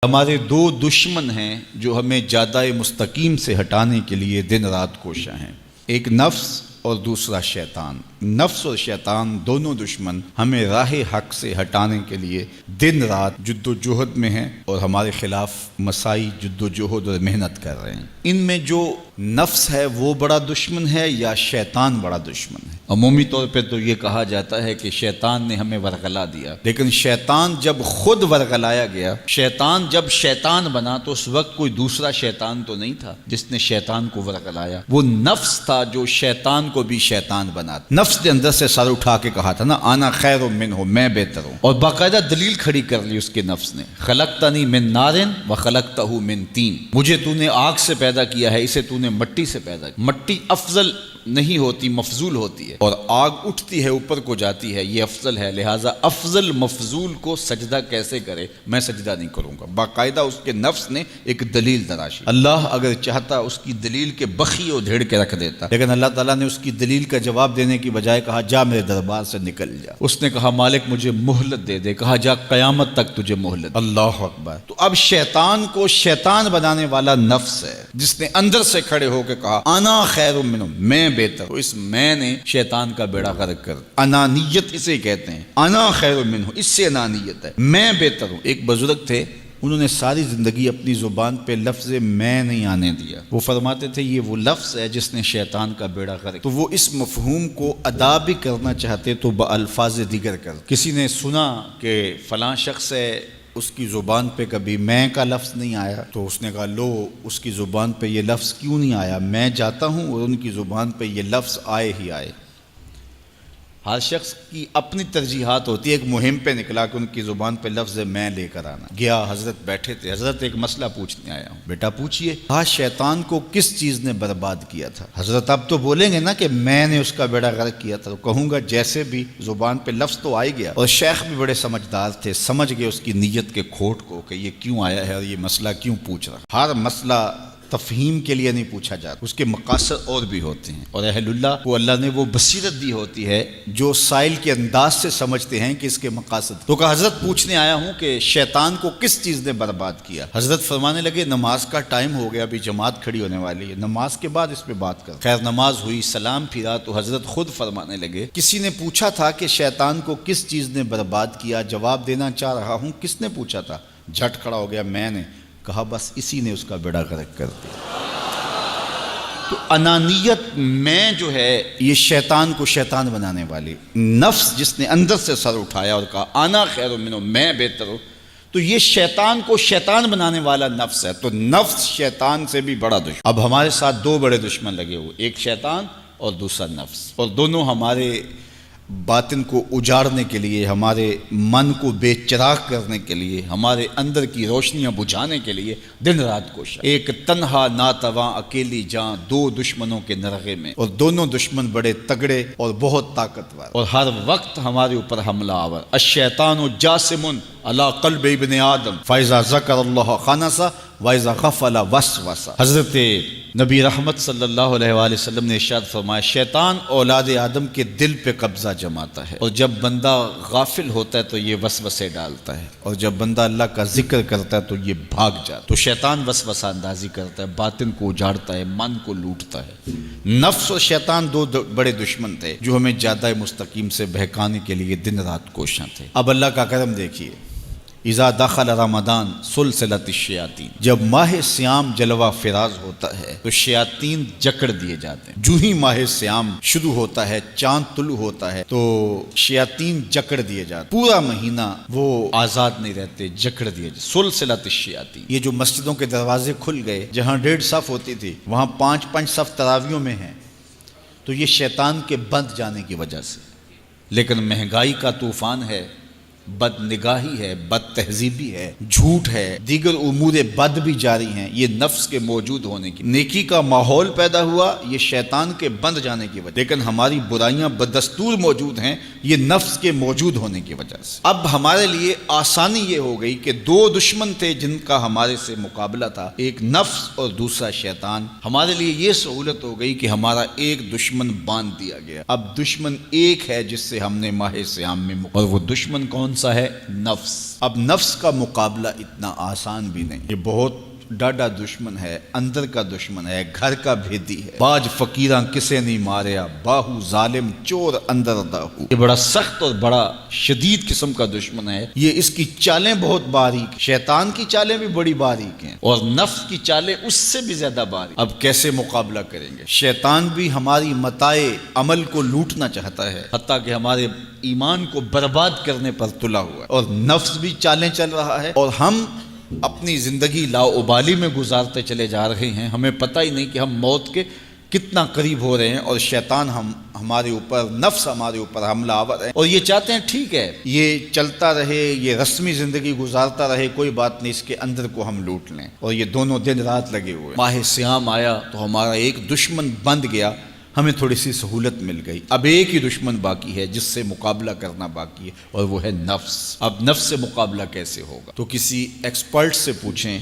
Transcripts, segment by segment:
ہمارے دو دشمن ہیں جو ہمیں جادہ مستقیم سے ہٹانے کے لیے دن رات کوشاں ہیں، ایک نفس اور دوسرا شیطان۔ نفس اور شیطان دونوں دشمن ہمیں راہ حق سے ہٹانے کے لیے دن رات جد و جہد میں ہیں اور ہمارے خلاف مساعی جد و جہد اور محنت کر رہے ہیں۔ ان میں جو نفس ہے وہ بڑا دشمن ہے یا شیطان بڑا دشمن ہے؟ عمومی طور پہ تو یہ کہا جاتا ہے کہ شیطان نے ہمیں ورغلا دیا، لیکن شیطان جب خود ورغلایا گیا، شیطان جب شیطان بنا تو اس وقت کوئی دوسرا شیطان تو نہیں تھا جس نے شیطان کو ورغلایا، وہ نفس تھا جو شیطان کو بھی شیطان بنا۔ نفس نے اندر سے سر اٹھا کے کہا تھا نا، انا خیر منہ، میں بہتر ہوں، اور باقاعدہ دلیل کھڑی کر لی اس کے نفس نے، خلقتنی من نار وخلقتہ من طین، مجھے تو نے آگ سے پیدا کیا ہے، اسے تو نے مٹی سے پیدا کیا۔ مٹی افضل نہیں ہوتی، مفضول ہوتی ہے، اور آگ اٹھتی ہے اوپر کو جاتی ہے، یہ افضل ہے، لہٰذا افضل مفضول کو سجدہ کیسے کرے؟ میں سجدہ نہیں کروں گا۔ باقاعدہ اس کے نفس نے ایک دلیل تراشی۔ اللہ اگر چاہتا اس کی دلیل کے بخی اور دھیڑ کے رکھ دیتا، لیکن اللہ تعالیٰ نے اس کی دلیل کا جواب دینے کی بجائے کہا جا میرے دربار سے نکل جا۔ اس نے کہا مالک مجھے مہلت دے دے، کہا جا قیامت تک تجھے مہلت۔ اللہ اکبر۔ تو اب شیطان کو شیطان بنانے والا نفس ہے جس نے اندر سے کھڑے ہو کے کہا انا خیر منہ، میں بہتر ہوں۔ اس میں نے شیطان کا بیڑا غرق کر، انانیت اسے کہتے ہیں، انا خیر منہ، اس سے انانیت ہے، میں بہتر ہوں۔ ایک بزرگ تھے، انہوں نے ساری زندگی اپنی زبان پہ لفظ میں نہیں آنے دیا۔ وہ فرماتے تھے یہ وہ لفظ ہے جس نے شیطان کا بیڑا غرق۔ تو وہ اس مفہوم کو ادا بھی کرنا چاہتے تو بالفاظ دیگر کر۔ کسی نے سنا کہ فلاں شخص ہے، اس کی زبان پہ کبھی میں کا لفظ نہیں آیا، تو اس نے کہا لو اس کی زبان پہ یہ لفظ کیوں نہیں آیا، میں جاتا ہوں اور ان کی زبان پہ یہ لفظ آئے ہی آئے۔ ہر شخص کی اپنی ترجیحات ہوتی ہے، ایک مہم پہ نکلا کہ ان کی زبان پہ لفظ میں لے کر آنا۔ گیا، حضرت بیٹھے تھے، حضرت ایک مسئلہ پوچھنے آیا ہوں۔ بیٹا پوچھئے۔ کہا شیطان کو کس چیز نے برباد کیا تھا؟ حضرت اب تو بولیں گے نا کہ میں نے اس کا بیڑا غرق کیا تھا، تو کہوں گا جیسے بھی زبان پہ لفظ تو آئی گیا، اور شیخ بھی بڑے سمجھدار تھے، سمجھ گئے اس کی نیت کے کھوٹ کو کہ یہ کیوں آیا ہے اور یہ مسئلہ کیوں پوچھ رہا۔ ہر مسئلہ تفہیم کے لیے نہیں پوچھا جاتا، اس کے مقاصد اور بھی ہوتے ہیں، اور اہل اللہ کو اللہ نے وہ بصیرت دی ہوتی ہے جو سائل کے انداز سے سمجھتے ہیں کہ اس کے مقاصد۔ تو کہا حضرت پوچھنے آیا ہوں کہ شیطان کو کس چیز نے برباد کیا؟ حضرت فرمانے لگے نماز کا ٹائم ہو گیا، ابھی جماعت کھڑی ہونے والی ہے، نماز کے بعد اس پہ بات کر۔ خیر نماز ہوئی، سلام پھرا تو حضرت خود فرمانے لگے کسی نے پوچھا تھا کہ شیطان کو کس چیز نے برباد کیا، جواب دینا چاہ رہا ہوں، کس نے پوچھا تھا؟ جھٹ کھڑا ہو گیا میں نے۔ کہا بس اسی نے اس کا بیڑا غرق کر دیا۔ تو انانیت میں جو ہے یہ شیطان کو شیطان بنانے والی، نفس جس نے اندر سے سر اٹھایا اور کہا انا خیر منہ، میں بہتر ہوں، تو یہ شیطان کو شیطان بنانے والا نفس ہے۔ تو نفس شیطان سے بھی بڑا دشمن۔ اب ہمارے ساتھ دو بڑے دشمن لگے ہوئے، ایک شیطان اور دوسرا نفس، اور دونوں ہمارے باطن کو اجاڑنے کے لیے، ہمارے من کو بے چراغ کرنے کے لیے، ہمارے اندر کی روشنیاں بجھانے کے لیے دن رات کوشاں۔ ایک تنہا ناتواں اکیلی جاں، دو دشمنوں کے نرغے میں، اور دونوں دشمن بڑے تگڑے اور بہت طاقتور، اور ہر وقت ہمارے اوپر حملہ آور۔ الشیطان جاسم علی قلب ابن آدم فاذا ذکر اللہ خنس واذا غفل وسوس۔ حضرت نبی رحمت صلی اللہ علیہ وآلہ وسلم نے ارشاد فرمایا شیطان اولاد آدم کے دل پہ قبضہ جماتا ہے، اور جب بندہ غافل ہوتا ہے تو یہ وسوسے ڈالتا ہے، اور جب بندہ اللہ کا ذکر کرتا ہے تو یہ بھاگ جاتا ہے۔ تو شیطان وسوسہ اندازی کرتا ہے، باطن کو اجاڑتا ہے، من کو لوٹتا ہے۔ نفس اور شیطان دو بڑے دشمن تھے جو ہمیں جادہ مستقیم سے بہکانے کے لیے دن رات کوشاں تھے۔ اب اللہ کا کرم دیکھیے، اذا دخل رمضان سلسلۃ الشیاطین، جب ماہ سیام جلوہ فراز ہوتا ہے تو شیاطین جکڑ دیے جاتے ہیں۔ جو ہی ماہ سیام شروع ہوتا ہے، چاند طلوع ہوتا ہے تو شیاطین جکڑ دیے جاتے ہیں، پورا مہینہ وہ آزاد نہیں رہتے، جکڑ دیے جاتے۔ سلسلۃ الشیاطین، یہ جو مسجدوں کے دروازے کھل گئے، جہاں 1.5 صف ہوتی تھی وہاں 5 صف تراویحوں میں ہیں، تو یہ شیطان کے بند جانے کی وجہ سے۔ لیکن مہنگائی کا طوفان ہے، بد نگاہی ہے، بد تہذیبی ہے، جھوٹ ہے، دیگر امور بد بھی جاری ہیں، یہ نفس کے موجود ہونے کی، نیکی کا ماحول پیدا ہوا یہ شیطان کے بند جانے کی وجہ، لیکن ہماری برائیاں بدستور موجود ہیں یہ نفس کے موجود ہونے کی وجہ سے۔ اب ہمارے لیے آسانی یہ ہو گئی کہ دو دشمن تھے جن کا ہمارے سے مقابلہ تھا، ایک نفس اور دوسرا شیطان۔ ہمارے لیے یہ سہولت ہو گئی کہ ہمارا ایک دشمن باندھ دیا گیا، اب دشمن ایک ہے جس سے ہم نے ماہ سیام میں اور وہ دشمن کون سا ہے؟ نفس۔ اب نفس کا مقابلہ اتنا آسان بھی نہیں، یہ بہت ڈاڈا دشمن ہے، اندر کا دشمن ہے، گھر کا بھیدی ہے۔ باج فقیراں کسے نہیں ماریا، باہو ظالم چور اندر داہو۔ یہ بڑا سخت اور بڑا شدید قسم کا دشمن ہے۔ یہ اس کی چالیں بہت باریک، شیطان کی چالیں بھی بڑی باریک ہیں اور نفس کی چالیں اس سے بھی زیادہ باریک۔ اب کیسے مقابلہ کریں گے؟ شیطان بھی ہماری متاع عمل کو لوٹنا چاہتا ہے، حتیٰ کہ ہمارے ایمان کو برباد کرنے پر تلا ہوا ہے، اور نفس بھی چالیں چل رہا ہے، اور ہم اپنی زندگی لاؤبالی میں گزارتے چلے جا رہے ہیں۔ ہمیں پتہ ہی نہیں کہ ہم موت کے کتنا قریب ہو رہے ہیں، اور شیطان ہمارے اوپر، نفس ہمارے اوپر حملہ آور ہے، اور یہ چاہتے ہیں ٹھیک ہے یہ چلتا رہے، یہ رسمی زندگی گزارتا رہے، کوئی بات نہیں، اس کے اندر کو ہم لوٹ لیں، اور یہ دونوں دن رات لگے ہوئے۔ ماہ سیام آیا تو ہمارا ایک دشمن بند گیا، ہمیں تھوڑی سی سہولت مل گئی۔ اب ایک ہی دشمن باقی ہے جس سے مقابلہ کرنا باقی ہے، اور وہ ہے نفس۔ اب نفس سے مقابلہ کیسے ہوگا؟ تو کسی ایکسپرٹ سے پوچھیں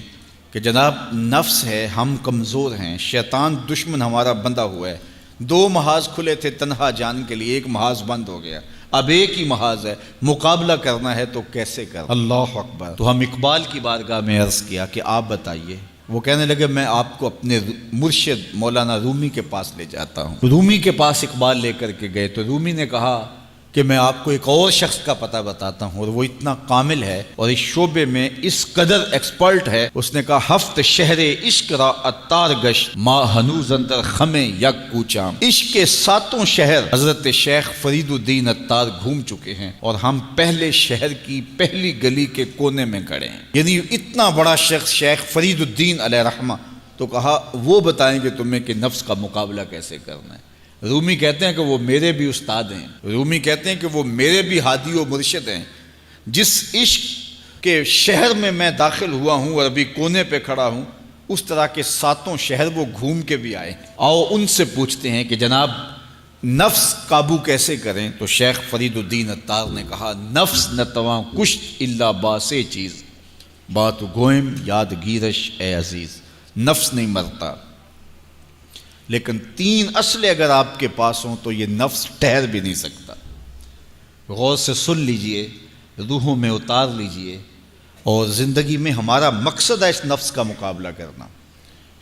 کہ جناب نفس ہے، ہم کمزور ہیں، شیطان دشمن ہمارا بندہ ہوا ہے، 2 محاذ کھلے تھے تنہا جان کے لیے، ایک محاذ بند ہو گیا، اب ایک ہی محاذ ہے، مقابلہ کرنا ہے تو کیسے کرنا؟ اللہ اکبر۔ تو ہم اقبال کی بارگاہ میں عرض کیا کہ آپ بتائیے۔ وہ کہنے لگے میں آپ کو اپنے مرشد مولانا رومی کے پاس لے جاتا ہوں۔ رومی کے پاس اقبال لے کر کے گئے تو رومی نے کہا کہ میں آپ کو ایک اور شخص کا پتہ بتاتا ہوں، اور وہ اتنا کامل ہے اور اس شعبے میں اس قدر ایکسپرٹ ہے۔ اس نے کہا ہفت شہر عشق را اتار گشت، ما ہنوز اندر خمیں یک کوچام۔ عشق کے 7 شہر حضرت شیخ فرید الدین اتار گھوم چکے ہیں، اور ہم پہلے شہر کی پہلی گلی کے کونے میں کھڑے ہیں۔ یعنی اتنا بڑا شخص شیخ فرید الدین علیہ رحمہ، تو کہا وہ بتائیں گے تمہیں کہ نفس کا مقابلہ کیسے کرنا ہے۔ رومی کہتے ہیں کہ وہ میرے بھی استاد ہیں، رومی کہتے ہیں کہ وہ میرے بھی ہادی و مرشد ہیں۔ جس عشق کے شہر میں میں داخل ہوا ہوں اور ابھی کونے پہ کھڑا ہوں، اس طرح کے 7 شہر وہ گھوم کے بھی آئے ہیں۔ آؤ ان سے پوچھتے ہیں کہ جناب نفس قابو کیسے کریں؟ تو شیخ فرید الدین اتار نے کہا نفس نتواں کشت الا باسے چیز، بات گوئم یاد گیرش اے عزیز۔ نفس نہیں مرتا، لیکن 3 اسلحے اگر آپ کے پاس ہوں تو یہ نفس ٹھہر بھی نہیں سکتا۔ غور سے سن لیجئے، روحوں میں اتار لیجئے، اور زندگی میں ہمارا مقصد ہے اس نفس کا مقابلہ کرنا۔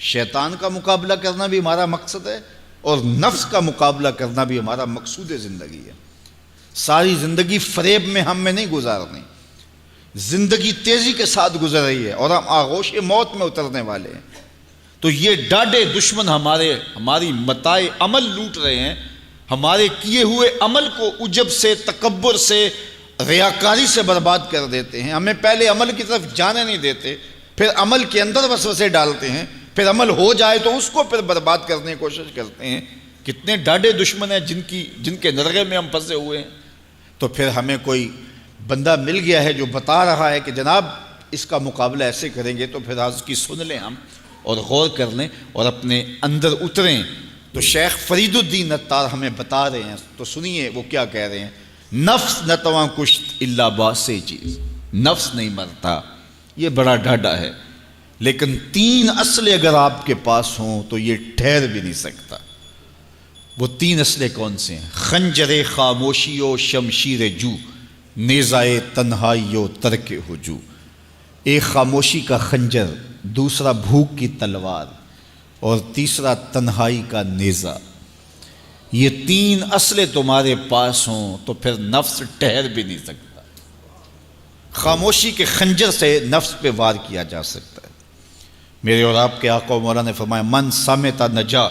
شیطان کا مقابلہ کرنا بھی ہمارا مقصد ہے، اور نفس کا مقابلہ کرنا بھی ہمارا مقصود زندگی ہے۔ ساری زندگی فریب میں ہم میں نہیں گزارنی، زندگی تیزی کے ساتھ گزر رہی ہے اور ہم آغوش موت میں اترنے والے ہیں۔ تو یہ ڈاڈے دشمن ہماری متاع عمل لوٹ رہے ہیں، ہمارے کیے ہوئے عمل کو عجب سے، تکبر سے، ریاکاری سے برباد کر دیتے ہیں۔ ہمیں پہلے عمل کی طرف جانے نہیں دیتے، پھر عمل کے اندر وسوسے ڈالتے ہیں، پھر عمل ہو جائے تو اس کو پھر برباد کرنے کی کوشش کرتے ہیں۔ کتنے ڈاڈے دشمن ہیں جن کے نرغے میں ہم پھنسے ہوئے ہیں۔ تو پھر ہمیں کوئی بندہ مل گیا ہے جو بتا رہا ہے کہ جناب اس کا مقابلہ ایسے کریں گے، تو پھر آج کی سن لیں ہم اور غور کر لیں اور اپنے اندر اتریں۔ تو شیخ فرید الدین اتار ہمیں بتا رہے ہیں، تو سنیے وہ کیا کہہ رہے ہیں۔ نفس نتواں کشت الا باسے چیز، نفس نہیں مرتا، یہ بڑا ڈاڈا ہے، لیکن 3 اسلحے اگر آپ کے پاس ہوں تو یہ ٹھہر بھی نہیں سکتا۔ وہ 3 اسلحے کون سے ہیں؟ خنجر خاموشی و شمشیر جو، نیزائے تنہائی و ترک ہجو۔ ایک خاموشی کا خنجر، دوسرا بھوک کی تلوار، اور تیسرا تنہائی کا نیزہ۔ یہ 3 اسلحے تمہارے پاس ہوں تو پھر نفس ٹھہر بھی نہیں سکتا۔ خاموشی کے خنجر سے نفس پہ وار کیا جا سکتا ہے۔ میرے اور آپ کے آقا و مولا نے فرمایا من سامتا نجا،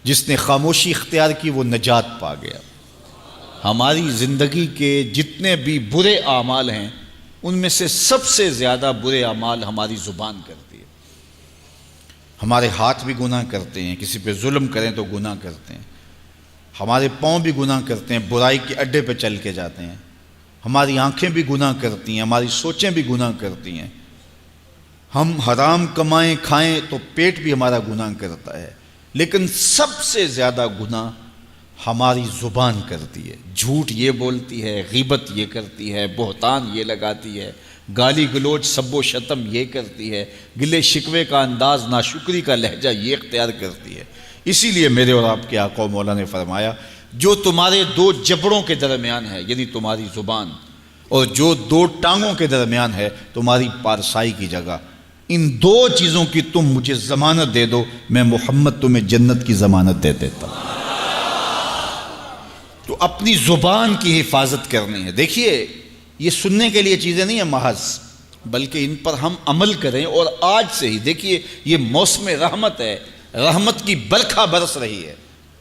جس نے خاموشی اختیار کی وہ نجات پا گیا۔ ہماری زندگی کے جتنے بھی برے اعمال ہیں ان میں سے سب سے زیادہ برے اعمال ہماری زبان کرتی ہے۔ ہمارے ہاتھ بھی گناہ کرتے ہیں، کسی پہ ظلم کریں تو گناہ کرتے ہیں، ہمارے پاؤں بھی گناہ کرتے ہیں، برائی کے اڈے پہ چل کے جاتے ہیں، ہماری آنکھیں بھی گناہ کرتی ہیں، ہماری سوچیں بھی گناہ کرتی ہیں، ہم حرام کمائیں کھائیں تو پیٹ بھی ہمارا گناہ کرتا ہے، لیکن سب سے زیادہ گناہ ہماری زبان کرتی ہے۔ جھوٹ یہ بولتی ہے، غیبت یہ کرتی ہے، بہتان یہ لگاتی ہے، گالی گلوچ سب و شتم یہ کرتی ہے، گلے شکوے کا انداز، ناشکری کا لہجہ یہ اختیار کرتی ہے۔ اسی لیے میرے اور آپ کے آقا و مولا نے فرمایا جو تمہارے 2 جبڑوں کے درمیان ہے، یعنی تمہاری زبان، اور جو دو ٹانگوں کے درمیان ہے تمہاری پارسائی کی جگہ، ان دو چیزوں کی تم مجھے ضمانت دے دو، میں محمد تمہیں جنت کی ضمانت دے دیتا ہوں۔ تو اپنی زبان کی حفاظت کرنی ہے۔ دیکھیے یہ سننے کے لیے چیزیں نہیں ہیں محض، بلکہ ان پر ہم عمل کریں، اور آج سے ہی دیکھیے یہ موسم رحمت ہے، رحمت کی برکھا برس رہی ہے،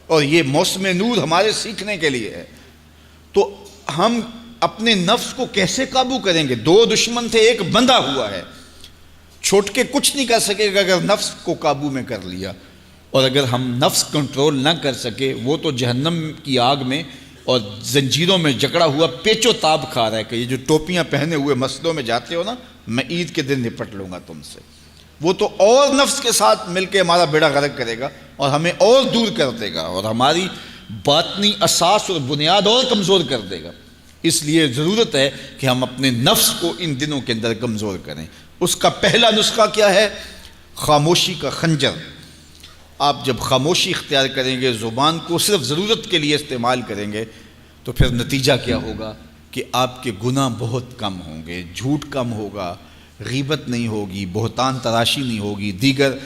اور یہ موسم نور ہمارے سیکھنے کے لیے ہے۔ تو ہم اپنے نفس کو کیسے قابو کریں گے؟ دو دشمن تھے، ایک بندھا ہوا ہے، چھوٹ کے کچھ نہیں کر سکے گا اگر نفس کو قابو میں کر لیا، اور اگر ہم نفس کنٹرول نہ کر سکے وہ تو جہنم کی آگ میں اور زنجیروں میں جکڑا ہوا پیچ و تاب کھا رہا ہے کہ یہ جو ٹوپیاں پہنے ہوئے مسجدوں میں جاتے ہو نا، میں عید کے دن نپٹ لوں گا تم سے، وہ تو اور نفس کے ساتھ مل کے ہمارا بیڑا غرق کرے گا اور ہمیں اور دور کر دے گا، اور ہماری باطنی اساس اور بنیاد اور کمزور کر دے گا۔ اس لیے ضرورت ہے کہ ہم اپنے نفس کو ان دنوں کے اندر کمزور کریں۔ اس کا پہلا نسخہ کیا ہے؟ خاموشی کا خنجر۔ آپ جب خاموشی اختیار کریں گے، زبان کو صرف ضرورت کے لیے استعمال کریں گے، تو پھر نتیجہ کیا ہوگا کہ آپ کے گناہ بہت کم ہوں گے، جھوٹ کم ہوگا، غیبت نہیں ہوگی، بہتان تراشی نہیں ہوگی، دیگر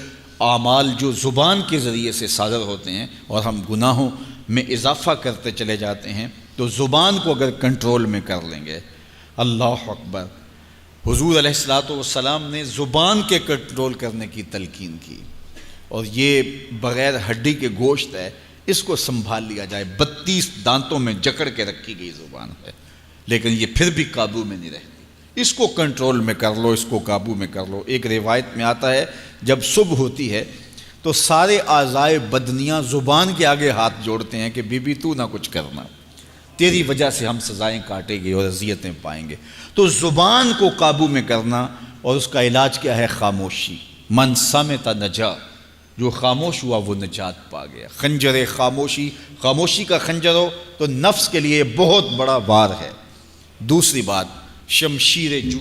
اعمال جو زبان کے ذریعے سے صادر ہوتے ہیں اور ہم گناہوں میں اضافہ کرتے چلے جاتے ہیں، تو زبان کو اگر کنٹرول میں کر لیں گے، اللہ اکبر، حضور علیہ الصلوۃ والسلام نے زبان کے کنٹرول کرنے کی تلقین کی، اور یہ بغیر ہڈی کے گوشت ہے، اس کو سنبھال لیا جائے، 32 دانتوں میں جکڑ کے رکھی گئی زبان ہے، لیکن یہ پھر بھی قابو میں نہیں رہتی، اس کو کنٹرول میں کر لو، اس کو قابو میں کر لو۔ ایک روایت میں آتا ہے جب صبح ہوتی ہے تو سارے اعضائے بدنیاں زبان کے آگے ہاتھ جوڑتے ہیں کہ بی بی تو نہ کچھ کرنا، تیری وجہ سے ہم سزائیں کاٹیں گے اور اذیتیں پائیں گے۔ تو زبان کو قابو میں کرنا، اور اس کا علاج کیا ہے؟ خاموشی۔ من صمت نجا، جو خاموش ہوا وہ نجات پا گیا۔ خنجر خاموشی، خاموشی کا خنجر ہو تو نفس کے لیے بہت بڑا وار ہے۔ دوسری بات، شمشیر جو،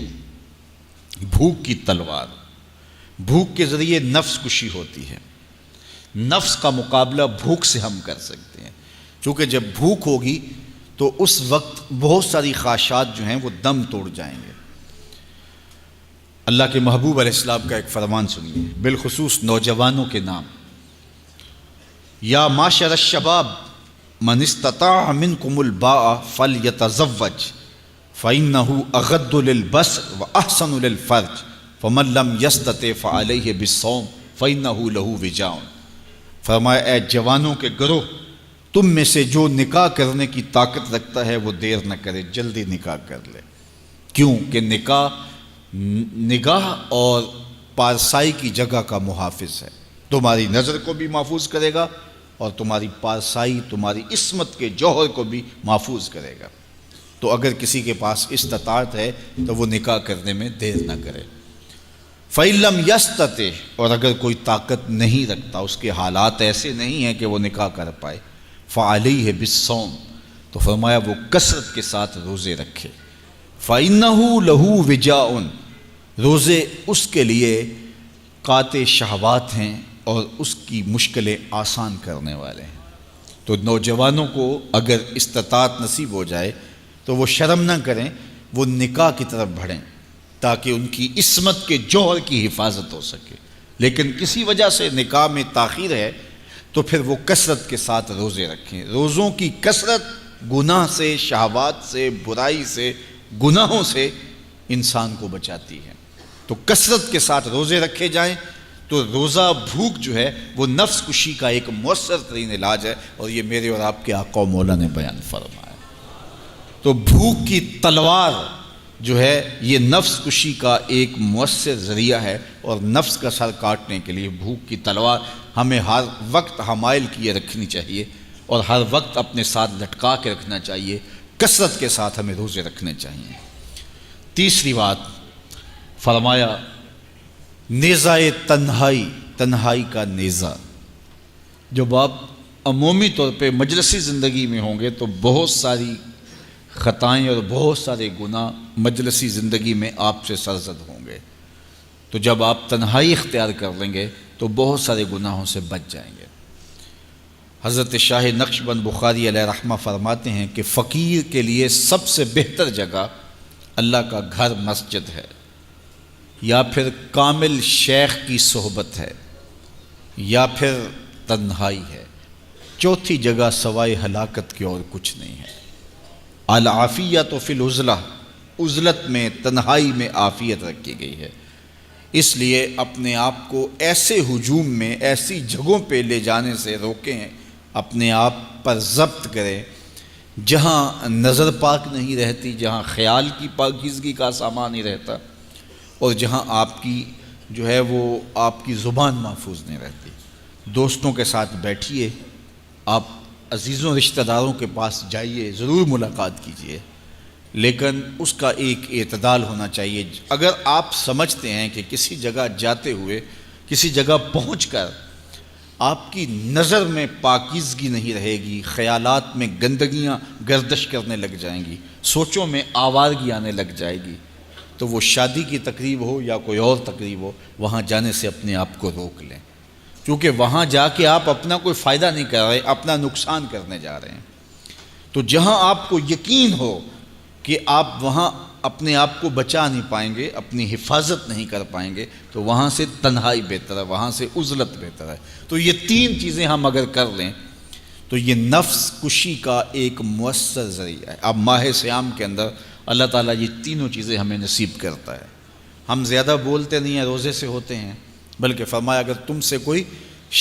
بھوک کی تلوار۔ بھوک کے ذریعے نفس کشی ہوتی ہے، نفس کا مقابلہ بھوک سے ہم کر سکتے ہیں، چونکہ جب بھوک ہوگی تو اس وقت بہت ساری خواہشات جو ہیں وہ دم توڑ جائیں گے۔ اللہ کے محبوب علیہ السلام کا ایک فرمان سنیے، بالخصوص نوجوانوں کے نام، یا معاشر الشباب من استطاع منکم الباء فلیتزوج فإنہ اغض للبصر واحسن للفرج فمن لم یستطع فعلیہ بالصوم فإنہ لہ وجاء۔ فرمایا اے جوانوں کے گروہ، تم میں سے جو نکاح کرنے کی طاقت رکھتا ہے وہ دیر نہ کرے، جلدی نکاح کر لے۔ کیوں کہ نگاہ اور پارسائی کی جگہ کا محافظ ہے، تمہاری نظر کو بھی محفوظ کرے گا اور تمہاری پارسائی، تمہاری عصمت کے جوہر کو بھی محفوظ کرے گا۔ تو اگر کسی کے پاس استطاعت ہے تو وہ نکاح کرنے میں دیر نہ کرے۔ فَإِن لَمْ يَسْتَطِعْ، اور اگر کوئی طاقت نہیں رکھتا، اس کے حالات ایسے نہیں ہیں کہ وہ نکاح کر پائے، فَعَلَيْهِ بِالصَّوْمِ، تو فرمایا وہ کثرت کے ساتھ روزے رکھے۔ فَإِنَّهُ لَهُ وِجَاءٌ، روزے اس کے لیے قاطع شہوات ہیں اور اس کی مشکلیں آسان کرنے والے ہیں۔ تو نوجوانوں کو اگر استطاعت نصیب ہو جائے تو وہ شرم نہ کریں، وہ نکاح کی طرف بڑھیں تاکہ ان کی عصمت کے جوہر کی حفاظت ہو سکے۔ لیکن کسی وجہ سے نکاح میں تاخیر ہے تو پھر وہ کثرت کے ساتھ روزے رکھیں۔ روزوں کی کثرت گناہ سے، شہوات سے، برائی سے، گناہوں سے انسان کو بچاتی ہے۔ تو کثرت کے ساتھ روزے رکھے جائیں، تو روزہ بھوک جو ہے وہ نفس کشی کا ایک مؤثر ترین علاج ہے، اور یہ میرے اور آپ کے آقا و مولا نے بیان فرمایا۔ تو بھوک کی تلوار جو ہے یہ نفس کشی کا ایک مؤثر ذریعہ ہے، اور نفس کا سر کاٹنے کے لیے بھوک کی تلوار ہمیں ہر وقت حمائل کیے رکھنی چاہیے، اور ہر وقت اپنے ساتھ لٹکا کے رکھنا چاہیے، کثرت کے ساتھ ہمیں روزے رکھنے چاہیے۔ تیسری بات فرمایا نیزہ تنہائی، تنہائی کا نیزہ۔ جب آپ عمومی طور پہ مجلسی زندگی میں ہوں گے تو بہت ساری خطائیں اور بہت سارے گناہ مجلسی زندگی میں آپ سے سرزد ہوں گے، تو جب آپ تنہائی اختیار کر لیں گے تو بہت سارے گناہوں سے بچ جائیں گے۔ حضرت شاہ نقشبند بخاری علیہ رحمہ فرماتے ہیں کہ فقیر کے لیے سب سے بہتر جگہ اللہ کا گھر مسجد ہے، یا پھر کامل شیخ کی صحبت ہے، یا پھر تنہائی ہے۔ چوتھی جگہ سوائے ہلاکت کے اور کچھ نہیں ہے۔ العافیۃ فی العزلہ، عزلت میں، تنہائی میں عافیت رکھی گئی ہے۔ اس لیے اپنے آپ کو ایسے ہجوم میں، ایسی جگہوں پہ لے جانے سے روکیں، اپنے آپ پر ضبط کریں جہاں نظر پاک نہیں رہتی، جہاں خیال کی پاکیزگی کا سامان نہیں رہتا، اور جہاں آپ کی جو ہے وہ آپ کی زبان محفوظ نہیں رہتی۔ دوستوں کے ساتھ بیٹھیے، آپ عزیزوں رشتہ داروں کے پاس جائیے، ضرور ملاقات کیجیے، لیکن اس کا ایک اعتدال ہونا چاہیے۔ اگر آپ سمجھتے ہیں کہ کسی جگہ جاتے ہوئے، کسی جگہ پہنچ کر آپ کی نظر میں پاکیزگی نہیں رہے گی، خیالات میں گندگیاں گردش کرنے لگ جائیں گی، سوچوں میں آوارگی آنے لگ جائے گی، تو وہ شادی کی تقریب ہو یا کوئی اور تقریب ہو، وہاں جانے سے اپنے آپ کو روک لیں، کیونکہ وہاں جا کے آپ اپنا کوئی فائدہ نہیں کر رہے، اپنا نقصان کرنے جا رہے ہیں۔ تو جہاں آپ کو یقین ہو کہ آپ وہاں اپنے آپ کو بچا نہیں پائیں گے، اپنی حفاظت نہیں کر پائیں گے، تو وہاں سے تنہائی بہتر ہے، وہاں سے عزلت بہتر ہے۔ تو یہ تین چیزیں ہم اگر کر لیں تو یہ نفس کشی کا ایک مؤثر ذریعہ ہے۔ اب ماہ صیام کے اندر اللہ تعالیٰ یہ تینوں چیزیں ہمیں نصیب کرتا ہے۔ ہم زیادہ بولتے نہیں ہیں، روزے سے ہوتے ہیں، بلکہ فرمایا اگر تم سے کوئی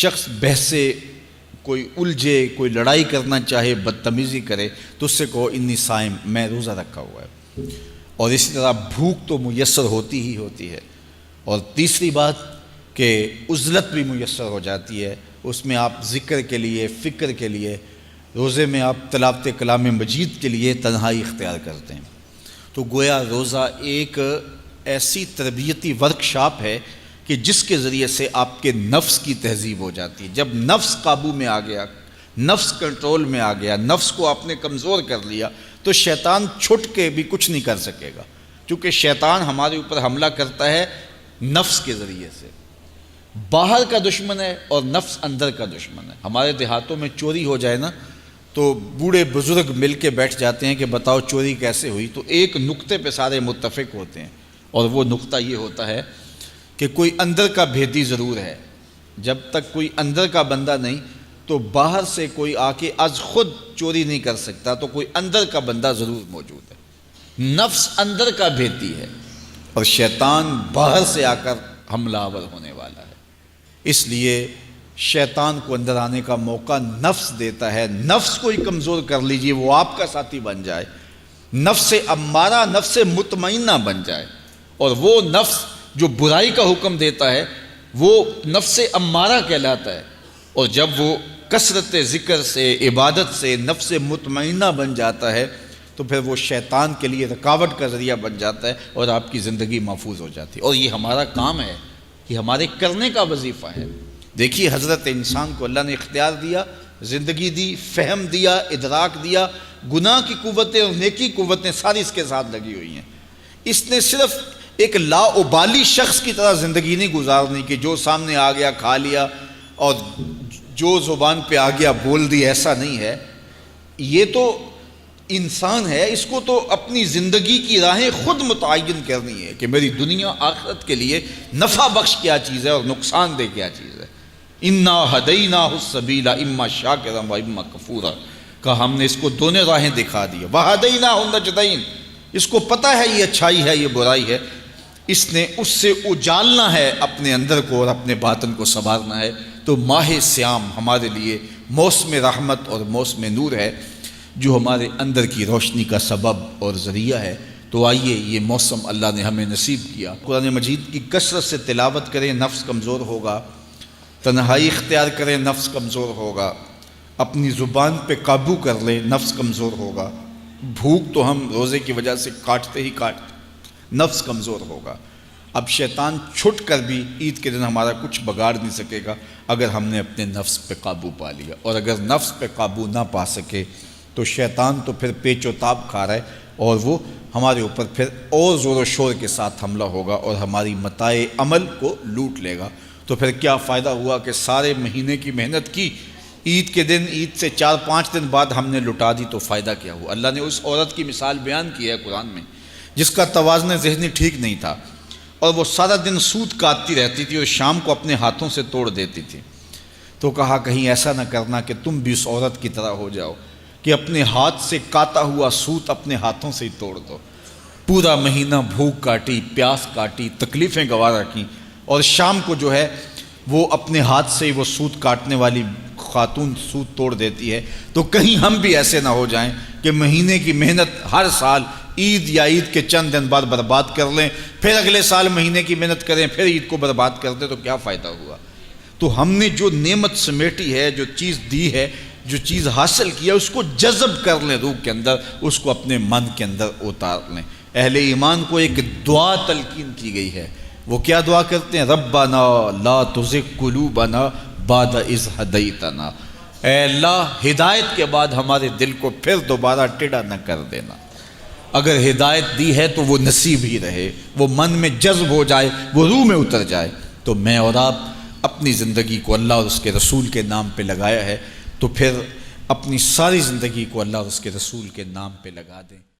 شخص بحثے، کوئی الجھے، کوئی لڑائی کرنا چاہے، بدتمیزی کرے، تو اس سے کہو انی صائم، میں روزہ رکھا ہوا ہے۔ اور اسی طرح بھوک تو میسر ہوتی ہی ہوتی ہے، اور تیسری بات کہ عزلت بھی میسر ہو جاتی ہے، اس میں آپ ذکر کے لیے، فکر کے لیے، روزے میں آپ تلاوت کلام مجید کے لیے تنہائی اختیار کرتے ہیں۔ تو گویا روزہ ایک ایسی تربیتی ورکشاپ ہے کہ جس کے ذریعے سے آپ کے نفس کی تہذیب ہو جاتی ہے۔ جب نفس قابو میں آ گیا، نفس کنٹرول میں آ گیا، نفس کو آپ نے کمزور کر لیا، تو شیطان چھٹ کے بھی کچھ نہیں کر سکے گا، کیونکہ شیطان ہمارے اوپر حملہ کرتا ہے نفس کے ذریعے سے۔ باہر کا دشمن ہے اور نفس اندر کا دشمن ہے۔ ہمارے دیہاتوں میں چوری ہو جائے نا تو بوڑھے بزرگ مل کے بیٹھ جاتے ہیں کہ بتاؤ چوری کیسے ہوئی، تو ایک نقطے پہ سارے متفق ہوتے ہیں، اور وہ نقطہ یہ ہوتا ہے کہ کوئی اندر کا بھیدی ضرور ہے۔ جب تک کوئی اندر کا بندہ نہیں تو باہر سے کوئی آ کے از خود چوری نہیں کر سکتا، تو کوئی اندر کا بندہ ضرور موجود ہے۔ نفس اندر کا بھیدی ہے اور شیطان باہر سے آ کر حملہ آور ہونے والا ہے۔ اس لیے شیطان کو اندر آنے کا موقع نفس دیتا ہے۔ نفس کو ہی کمزور کر لیجئے، وہ آپ کا ساتھی بن جائے، نفس امارہ، نفس مطمئنہ بن جائے، اور وہ نفس جو برائی کا حکم دیتا ہے وہ نفس امارہ کہلاتا ہے، اور جب وہ کثرت ذکر سے، عبادت سے نفس مطمئنہ بن جاتا ہے تو پھر وہ شیطان کے لیے رکاوٹ کا ذریعہ بن جاتا ہے، اور آپ کی زندگی محفوظ ہو جاتی ہے۔ اور یہ ہمارا کام ہے، یہ ہمارے کرنے کا وظیفہ ہے۔ دیکھیے حضرت انسان کو اللہ نے اختیار دیا، زندگی دی، فہم دیا، ادراک دیا، گناہ کی قوتیں اور نیکی قوتیں ساری اس کے ساتھ لگی ہوئی ہیں۔ اس نے صرف ایک لا ابالی شخص کی طرح زندگی نہیں گزارنی کہ جو سامنے آ گیا کھا لیا اور جو زبان پہ آ گیا بول دی، ایسا نہیں ہے۔ یہ تو انسان ہے، اس کو تو اپنی زندگی کی راہیں خود متعین کرنی ہے کہ میری دنیا آخرت کے لیے نفع بخش کیا چیز ہے اور نقصان دہ کیا چیز ہے۔ انا ہدیناہ السبیل اما شاکرا و اما کفورا، کہ ہم نے اس کو دونوں راہیں دکھا دی، وہدیناہ النجدین، اس کو پتہ ہے یہ اچھائی ہے، یہ برائی ہے، اس نے اس سے اجالنا ہے اپنے اندر کو اور اپنے باطن کو سنوارنا ہے۔ تو ماہ صیام ہمارے لیے موسم رحمت اور موسم نور ہے، جو ہمارے اندر کی روشنی کا سبب اور ذریعہ ہے۔ تو آئیے یہ موسم اللہ نے ہمیں نصیب کیا، قرآن مجید کی کثرت سے تلاوت کریں، نفس کمزور ہوگا، تنہائی اختیار کریں، نفس کمزور ہوگا، اپنی زبان پہ قابو کر لیں، نفس کمزور ہوگا، بھوک تو ہم روزے کی وجہ سے کاٹتے ہی کاٹتے، نفس کمزور ہوگا۔ اب شیطان چھٹ کر بھی عید کے دن ہمارا کچھ بگاڑ نہیں سکے گا اگر ہم نے اپنے نفس پہ قابو پا لیا، اور اگر نفس پہ قابو نہ پا سکے تو شیطان تو پھر پیچ و تاب کھا رہا ہے، اور وہ ہمارے اوپر پھر اور زور و شور کے ساتھ حملہ ہوگا اور ہماری متاع عمل کو لوٹ لے گا۔ تو پھر کیا فائدہ ہوا کہ سارے مہینے کی محنت کی، عید کے دن، عید سے 4-5 دن بعد ہم نے لٹا دی، تو فائدہ کیا ہوا؟ اللہ نے اس عورت کی مثال بیان کی ہے قرآن میں جس کا توازن ذہنی ٹھیک نہیں تھا، اور وہ سارا دن سوت کاٹتی رہتی تھی اور شام کو اپنے ہاتھوں سے توڑ دیتی تھی۔ تو کہا کہیں ایسا نہ کرنا کہ تم بھی اس عورت کی طرح ہو جاؤ کہ اپنے ہاتھ سے کاتا ہوا سوت اپنے ہاتھوں سے ہی توڑ دو۔ پورا مہینہ بھوک کاٹی، پیاس کاٹی، تکلیفیں گوارا کیں، اور شام کو جو ہے وہ اپنے ہاتھ سے ہی وہ سوت کاٹنے والی خاتون سوت توڑ دیتی ہے۔ تو کہیں ہم بھی ایسے نہ ہو جائیں کہ مہینے کی محنت ہر سال عید یا عید کے چند دن بعد برباد کر لیں، پھر اگلے سال مہینے کی محنت کریں، پھر عید کو برباد کر دیں، تو کیا فائدہ ہوا؟ تو ہم نے جو نعمت سمیٹی ہے، جو چیز دی ہے، جو چیز حاصل کیا، اس کو جذب کر لیں روح کے اندر، اس کو اپنے من کے اندر اتار لیں۔ اہل ایمان کو ایک دعا تلقین کی گئی ہے، وہ کیا دعا کرتے ہیں؟ ربنا لا تزغ قلوبنا بعد اذ ہدیتنا، اے اللہ ہدایت کے بعد ہمارے دل کو پھر دوبارہ ٹیڑھا نہ کر دینا۔ اگر ہدایت دی ہے تو وہ نصیب ہی رہے، وہ من میں جذب ہو جائے، وہ روح میں اتر جائے۔ تو میں اور آپ اپنی زندگی کو اللہ اور اس کے رسول کے نام پہ لگایا ہے، تو پھر اپنی ساری زندگی کو اللہ اور اس کے رسول کے نام پہ لگا دیں۔